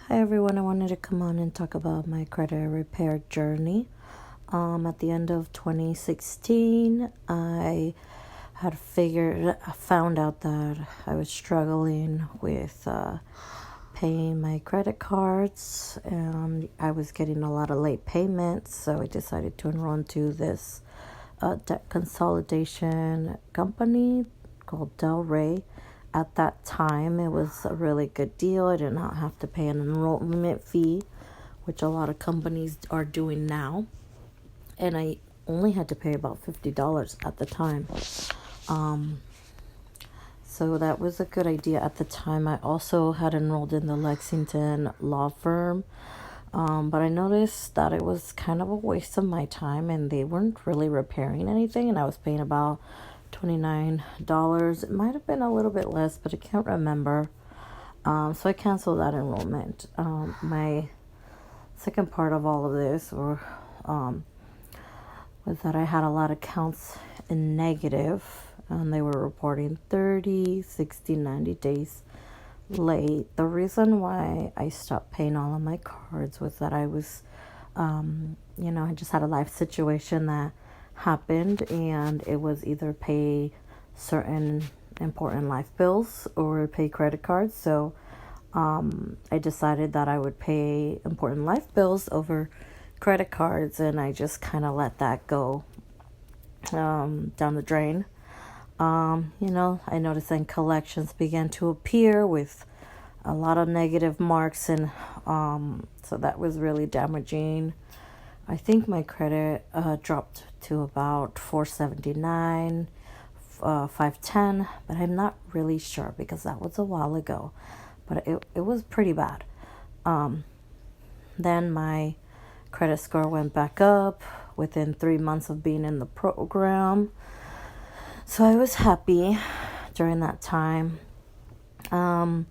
Hi everyone, I wanted to come on and talk about my credit repair journey. At the end of 2016, I found out that I was struggling with paying my credit cards, and I was getting a lot of late payments, so I decided to enroll into this debt consolidation company called Delray. At that time, it was a really good deal. I did not have to pay an enrollment fee, which a lot of companies are doing now. And I only had to pay about $50 at the time. So that was a good idea at the time. I also had enrolled in the Lexington law firm. But I noticed that it was kind of a waste of my time, and they weren't really repairing anything, and I was paying about $29. It might have been a little bit less, but I can't remember. So I canceled that enrollment. My second part of all of this was that I had a lot of accounts in negative, and they were reporting 30, 60, 90 days late. The reason why I stopped paying all of my cards was that I was, I just had a life situation that happened, and it was either pay certain important life bills or pay credit cards. So I decided that I would pay important life bills over credit cards, and I just kind of let that go down the drain. I noticed then collections began to appear with a lot of negative marks, and so that was really damaging. I think my credit dropped to about 479, 510, but I'm not really sure because that was a while ago. But it was pretty bad. Then my credit score went back up within 3 months of being in the program. So I was happy during that time. During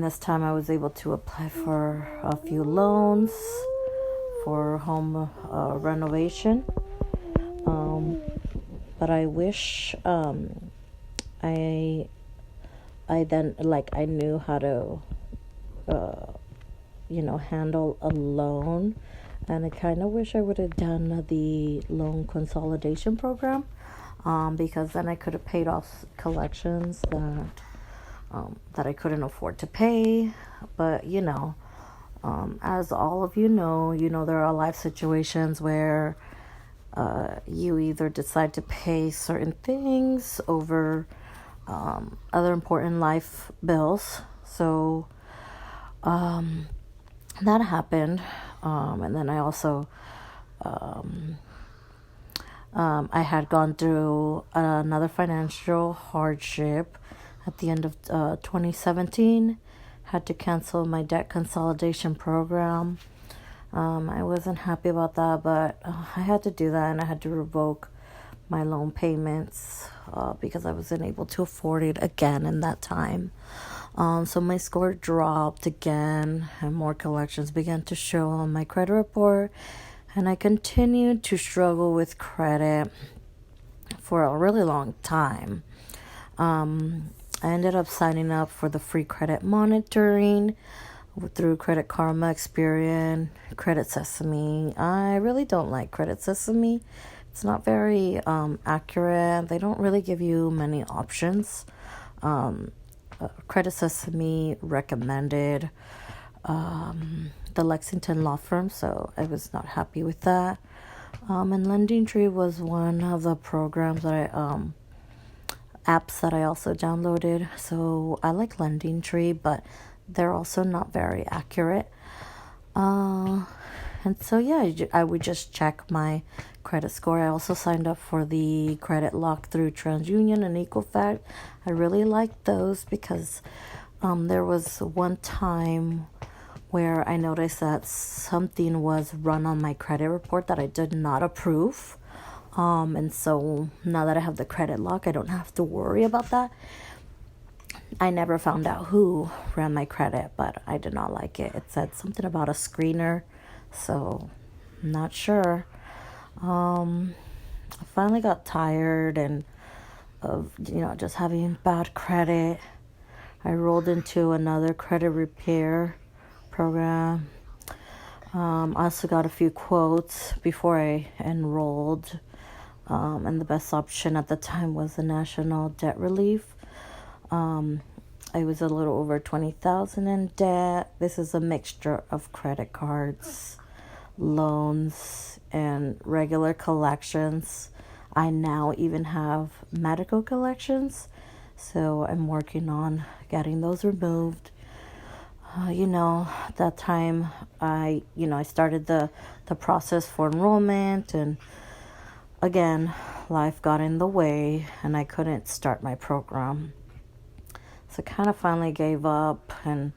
this time, I was able to apply for a few loans for home renovation. But I wish I knew how to handle a loan, and I kind of wish I would have done the loan consolidation program, because then I could have paid off collections that I couldn't afford to pay. But as all of you know, there are life situations where you either decide to pay certain things over other important life bills. So that happened. And then I also I had gone through another financial hardship at the end of 2017. Had to cancel my debt consolidation program. I wasn't happy about that, but I had to do that, and I had to revoke my loan payments because I wasn't able to afford it again in that time. So my score dropped again, and more collections began to show on my credit report, and I continued to struggle with credit for a really long time. I ended up signing up for the free credit monitoring through Credit Karma, Experian, Credit Sesame. I really don't like Credit Sesame. It's not very accurate. They don't really give you many options. Credit Sesame recommended the Lexington law firm, so I was not happy with that. And LendingTree was one of the programs that apps that I also downloaded. So I like LendingTree, but they're also not very accurate. And so I would just check my credit score. I also signed up for the credit lock through TransUnion and Equifax. I really liked those because there was one time where I noticed that something was run on my credit report that I did not approve. And so now that I have the credit lock, I don't have to worry about that. I never found out who ran my credit, but I did not like it. It said something about a screener, so I'm not sure. I finally got tired of just having bad credit. I rolled into another credit repair program. I also got a few quotes before I enrolled. And the best option at the time was the National Debt Relief. I was a little over 20,000 in debt. This is a mixture of credit cards, loans, and regular collections. I now even have medical collections, so I'm working on getting those removed. That time I started the process for enrollment, and again, life got in the way and I couldn't start my program. So I kind of finally gave up and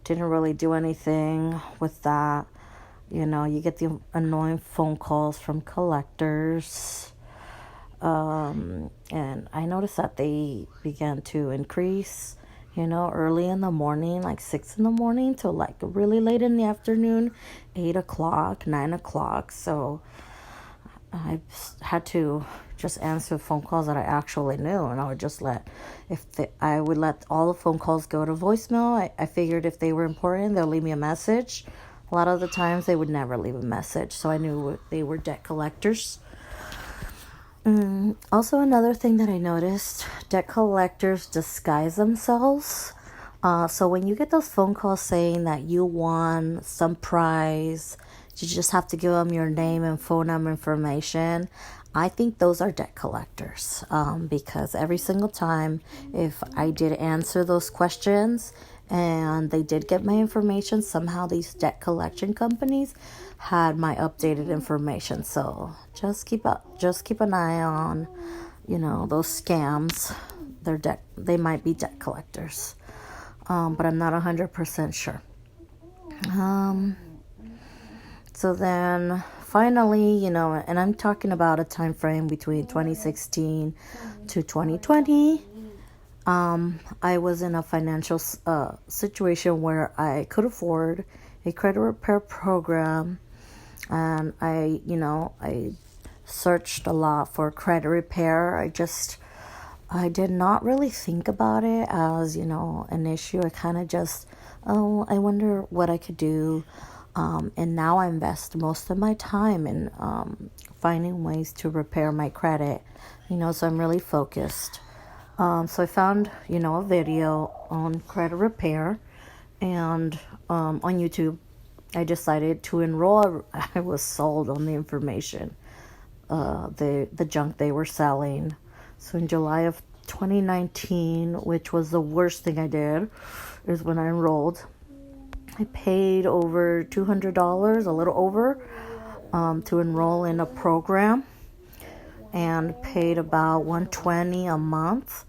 didn't really do anything with that. You get the annoying phone calls from collectors. And I noticed that they began to increase, early in the morning, like 6 in the morning, till like really late in the afternoon, 8 o'clock, 9 o'clock. So I had to just answer phone calls that I actually knew, and I would just I would let all the phone calls go to voicemail. I figured if they were important, they'll leave me a message. A lot of the times they would never leave a message, so I knew they were debt collectors. Also, another thing that I noticed, debt collectors disguise themselves. So when you get those phone calls saying that you won some prize, you just have to give them your name and phone number information. I think those are debt collectors, because every single time, if I did answer those questions and they did get my information, somehow these debt collection companies had my updated information. So just keep an eye on, those scams. They might be debt collectors, but I'm not 100% sure. So then finally, and I'm talking about a time frame between 2016 to 2020. I was in a financial situation where I could afford a credit repair program, and I searched a lot for credit repair. I did not really think about it as, an issue. I kind of just, I wonder what I could do. And now I invest most of my time in finding ways to repair my credit, so I'm really focused. So I found, a video on credit repair, and on YouTube, I decided to enroll. I was sold on the information, the junk they were selling. So in July of 2019, which was the worst thing I did, is when I enrolled. I paid over $200, a little over, to enroll in a program, and paid about $120 a month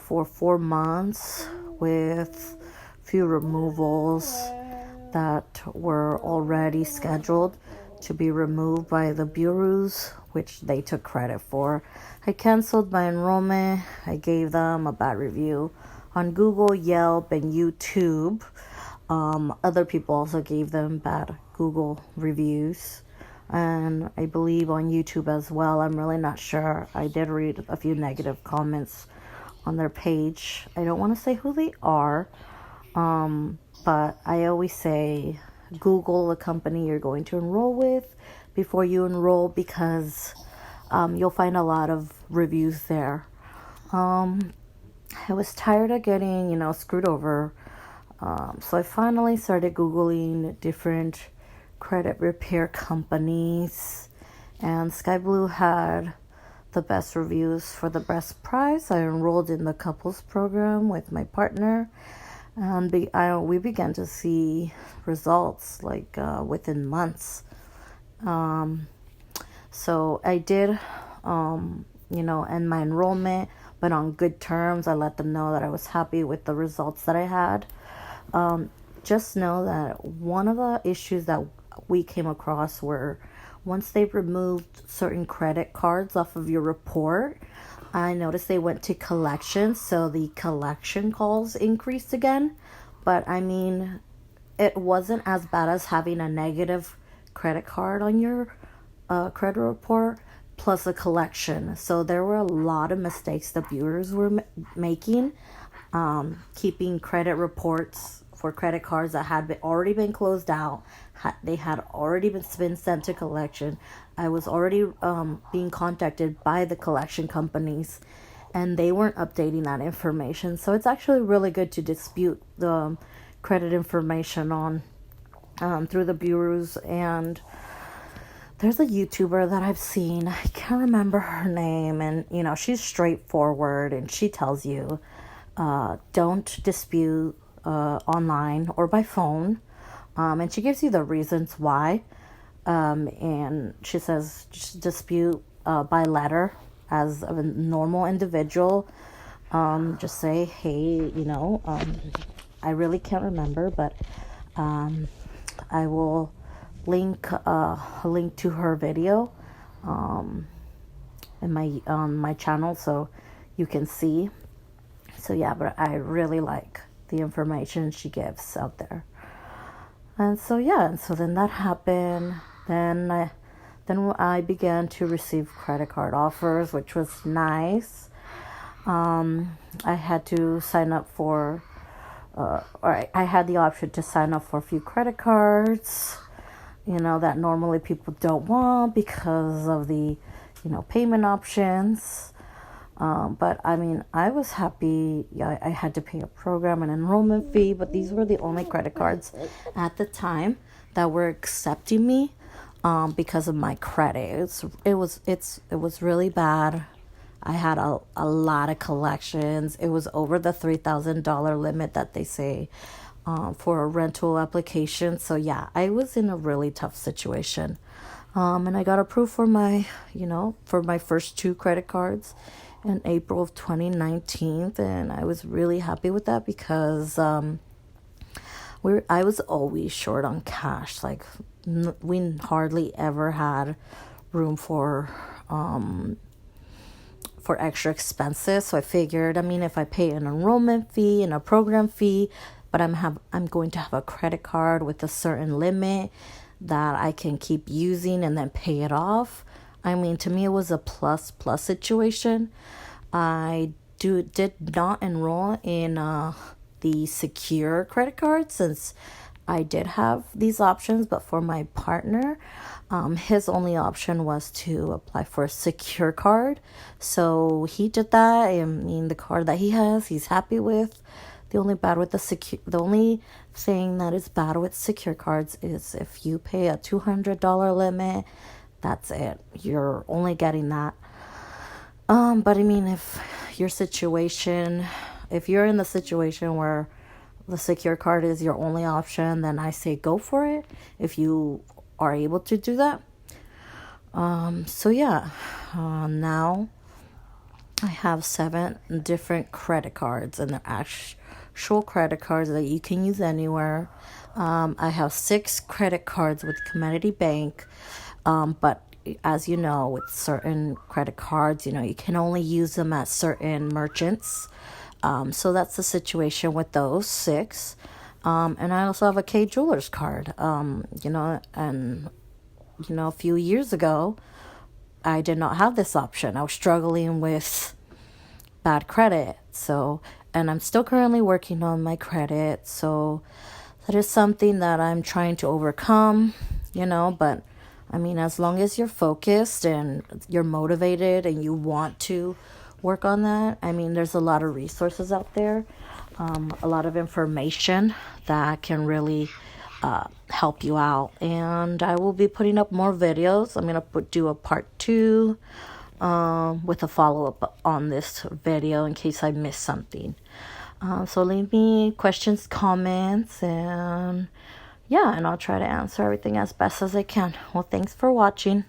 for 4 months, with few removals that were already scheduled to be removed by the bureaus, which they took credit for. I canceled my enrollment. I gave them a bad review on Google, Yelp, and YouTube. Other people also gave them bad Google reviews, and I believe on YouTube as well. I'm really not sure. I did read a few negative comments on their page. I don't want to say who they are, but I always say Google the company you're going to enroll with before you enroll, because you'll find a lot of reviews there. I was tired of getting, screwed over. So I finally started Googling different credit repair companies, and Sky Blue had the best reviews for the best price. I enrolled in the couples program with my partner, and we began to see results like within months. So I did, end my enrollment, but on good terms. I let them know that I was happy with the results that I had. Just know that one of the issues that we came across were, once they removed certain credit cards off of your report, I noticed they went to collections, so the collection calls increased again. But I mean, it wasn't as bad as having a negative credit card on your credit report plus a collection. So there were a lot of mistakes the bureaus were making. keeping credit reports for credit cards that had already been closed out. They had already been sent to collection. I was already being contacted by the collection companies, and they weren't updating that information. So it's actually really good to dispute the credit information on through the bureaus. And there's a YouTuber that I've seen. I can't remember her name, and she's straightforward, and she tells you don't dispute online or by phone. And she gives you the reasons why. And she says just dispute by letter as a normal individual. Just say, hey, I really can't remember, but I will link to her video in my channel so you can see. So yeah, but I really like the information she gives out there. And so then that happened. Then I began to receive credit card offers, which was nice. I had to sign up for, I had the option to sign up for a few credit cards, that normally people don't want because of the, payment options. But I mean, I was happy. Yeah, I had to pay a program and enrollment fee, but these were the only credit cards at the time that were accepting me because of my credit. It was really bad. I had a lot of collections. It was over the $3,000 limit that they say for a rental application. So yeah, I was in a really tough situation. And I got approved for my first 2 credit cards in April of 2019, and I was really happy with that because I was always short on cash. Like we hardly ever had room for extra expenses. So I figured, if I pay an enrollment fee and a program fee, but I'm going to have a credit card with a certain limit that I can keep using and then pay it off. To me, it was a plus situation. I did not enroll in the secure credit card since I did have these options, but for my partner, his only option was to apply for a secure card. So he did that. The card that he has, he's happy with. The only thing that is bad with secure cards is if you pay a $200 limit, that's it. You're only getting that. But if you're in the situation where the secure card is your only option, then I say go for it if you are able to do that. Now I have 7 different credit cards, and they're actual credit cards that you can use anywhere. I have 6 credit cards with Community Bank, but as you know, with certain credit cards, you can only use them at certain merchants. So that's the situation with those 6. And I also have a K Jewelers card, and a few years ago, I did not have this option. I was struggling with bad credit. And I'm still currently working on my credit. So that is something that I'm trying to overcome, but as long as you're focused and you're motivated and you want to work on that, there's a lot of resources out there, a lot of information that can really help you out. And I will be putting up more videos. I'm going to do a part 2 with a follow-up on this video in case I missed something. So leave me questions, comments, and I'll try to answer everything as best as I can. Well, thanks for watching.